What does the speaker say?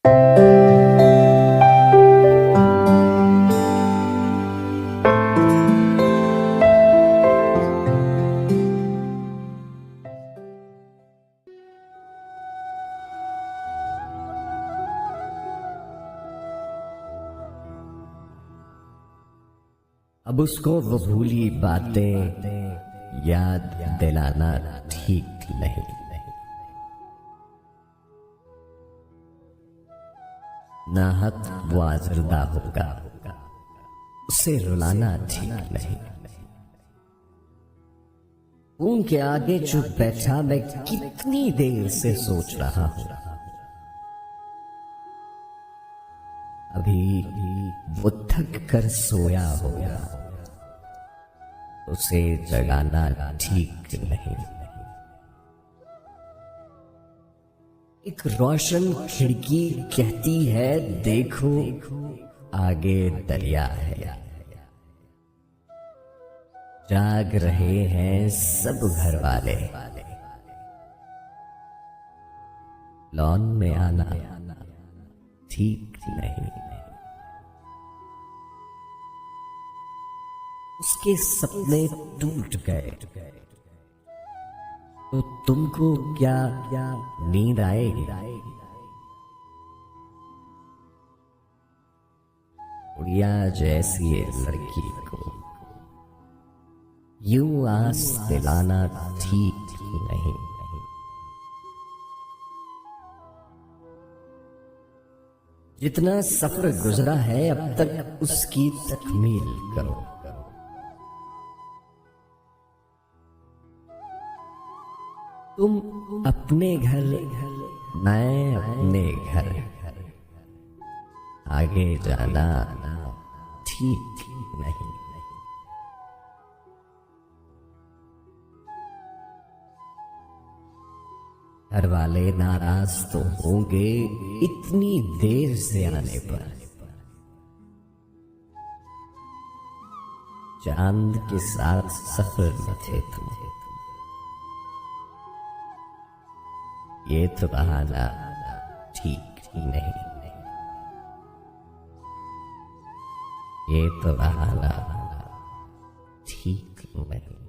अब उसको वो भूली बातें याद दिलाना ठीक नहीं। नाहक वो आज़रदा होगा, उसे रुलाना ठीक नहीं। उनके आगे चुप बैठा मैं कितनी देर से सोच रहा हूं। अभी वो थक कर सोया होगा, उसे जगाना ठीक नहीं। एक रोशन खिड़की कहती है देखो आगे दरिया है। जाग रहे हैं सब घर वाले, लॉन में आना ठीक नहीं। उसके सपने टूट गए तो तुमको क्या नींद आएगी? उड़िया जैसी लड़की को यूं आस दिलाना ठीक नहीं। जितना सफर गुजरा है अब तक उसकी तकमील करो। तुम अपने घर, मैं अपने घर, आगे जाना ठीक नहीं। घर वाले नाराज तो होंगे इतनी देर से आने पर। चांद के साथ सफर में थे तुम, ये तो बहाना ठीक नहीं। ये तो बहाना ठीक नहीं।